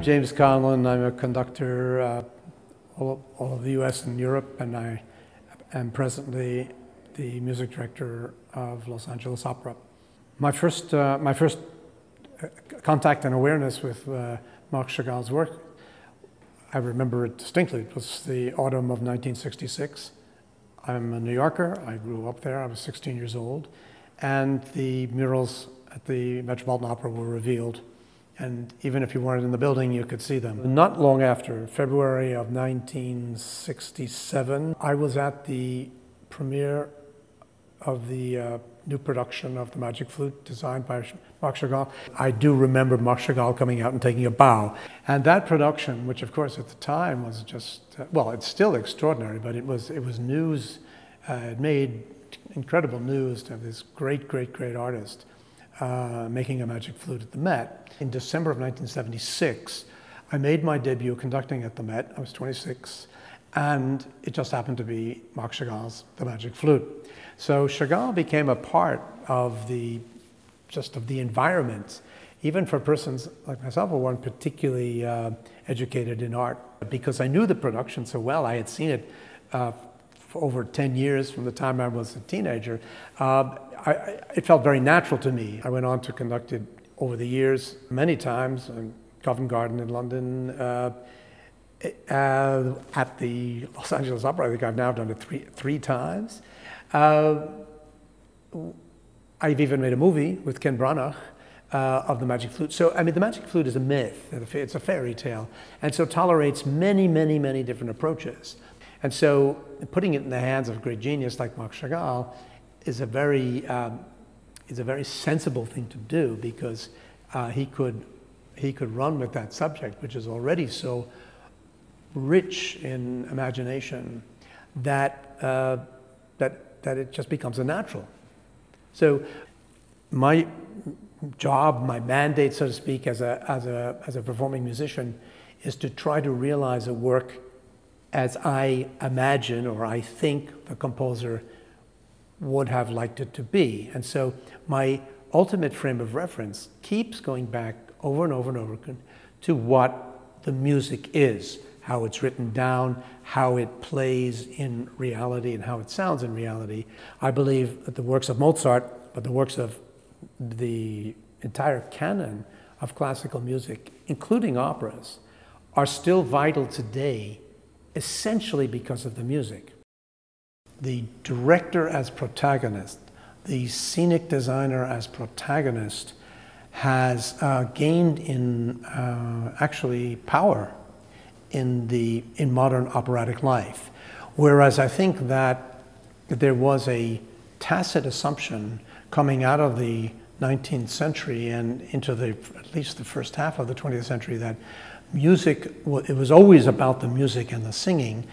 James Conlon. I'm a conductor all of the US and Europe, and I am presently the music director of Los Angeles Opera. My first contact and awareness with Marc Chagall's work, I remember it distinctly. It was the autumn of 1966. I'm a New Yorker. I grew up there. I was 16 years old. And the murals at the Metropolitan Opera were revealed. And even if you weren't in the building, you could see them. Not long after, February of 1967, I was at the premiere of the new production of the Magic Flute designed by Marc Chagall. I do remember Marc Chagall coming out and taking a bow. And that production, which of course at the time was just, well, it's still extraordinary, but it was news. It made incredible news to have this great artist making a Magic Flute at the Met. In December of 1976, I made my debut conducting at the Met. I was 26, and it just happened to be Marc Chagall's The Magic Flute. So Chagall became a part of the environment, even for persons like myself who weren't particularly educated in art. Because I knew the production so well, I had seen it for over 10 years from the time I was a teenager. It felt very natural to me. I went on to conduct it over the years many times in Covent Garden in London, at the Los Angeles Opera. I think I've now done it three times. I've even made a movie with Ken Branagh of the Magic Flute. So, I mean, the Magic Flute is a myth. It's a fairy tale, and so tolerates many different approaches. And so putting it in the hands of a great genius like Marc Chagall is a very sensible thing to do, because he could run with that subject, which is already so rich in imagination that it just becomes a natural. So my job, my mandate, so to speak, as a performing musician, is to try to realize a work as I imagine or I think the composer would have liked it to be. And so my ultimate frame of reference keeps going back over and over and over again to what the music is, how it's written down, how it plays in reality, and how it sounds in reality. I believe that the works of Mozart, but the works of the entire canon of classical music, including operas, are still vital today, essentially because of the music. The director as protagonist, the scenic designer as protagonist, has gained in actually power in modern operatic life. Whereas I think that there was a tacit assumption coming out of the 19th century and into at least the first half of the 20th century that music, it was always about the music and the singing.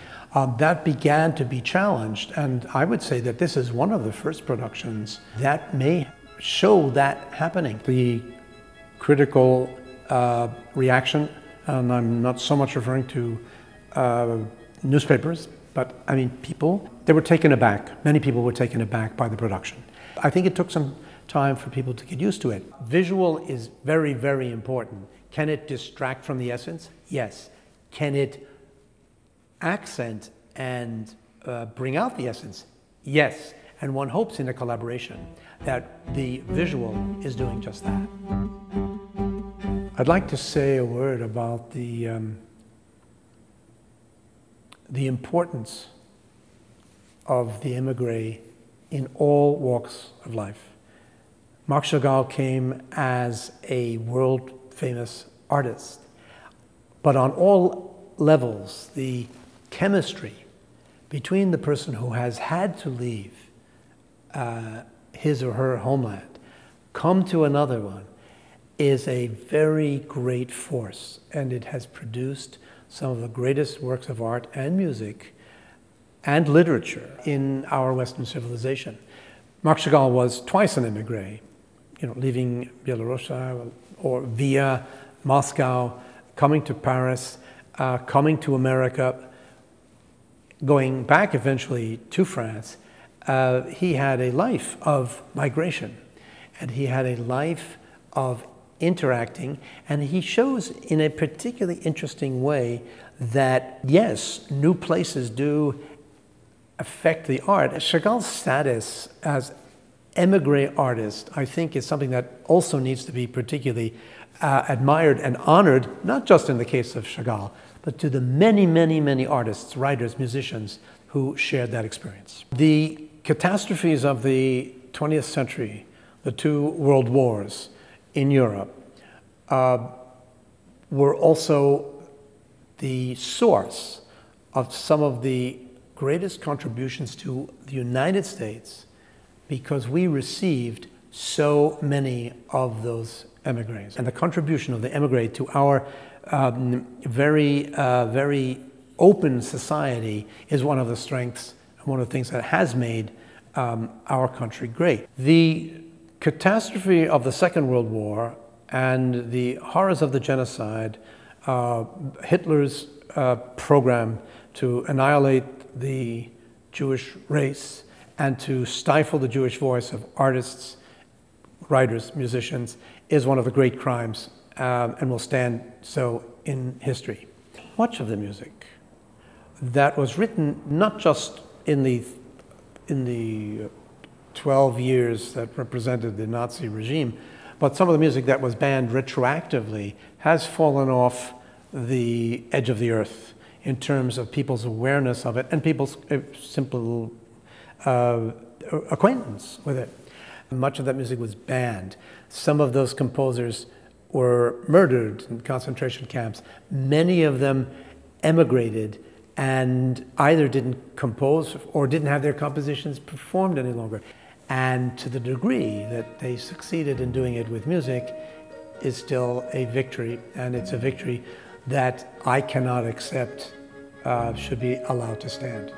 That began to be challenged, and I would say that this is one of the first productions that may show that happening. The critical reaction, and I'm not so much referring to newspapers, but I mean people, they were taken aback. Many people were taken aback by the production. I think it took some time for people to get used to it. Visual is very important. Can it distract from the essence? Yes. Can it accent and bring out the essence? Yes. And one hopes in a collaboration that the visual is doing just that. I'd like to say a word about the importance of the émigré in all walks of life. Marc Chagall came as a world-famous artist, but on all levels, the chemistry between the person who has had to leave his or her homeland, come to another one, is a very great force, and it has produced some of the greatest works of art and music and literature in our Western civilization. Marc Chagall was twice an émigré, leaving Belarus or via Moscow, coming to Paris, coming to America, going back eventually to France. He had a life of migration, and he had a life of interacting, and he shows in a particularly interesting way that, yes, new places do affect the art. Chagall's status as émigré artist, I think, is something that also needs to be particularly admired and honored, not just in the case of Chagall, but to the many, many, many artists, writers, musicians who shared that experience. The catastrophes of the 20th century, the two world wars in Europe, were also the source of some of the greatest contributions to the United States, because we received so many of those émigrés. And the contribution of the émigré to our very open society is one of the strengths, one of the things that has made our country great. The catastrophe of the Second World War and the horrors of the genocide, Hitler's program to annihilate the Jewish race and to stifle the Jewish voice of artists, writers, musicians, is one of the great crimes and will stand so in history. Much of the music that was written not just in the 12 years that represented the Nazi regime, but some of the music that was banned retroactively has fallen off the edge of the earth in terms of people's awareness of it and people's simple acquaintance with it. Much of that music was banned. Some of those composers were murdered in concentration camps. Many of them emigrated and either didn't compose or didn't have their compositions performed any longer. And to the degree that they succeeded in doing it with music is still a victory, and it's a victory that I cannot accept should be allowed to stand.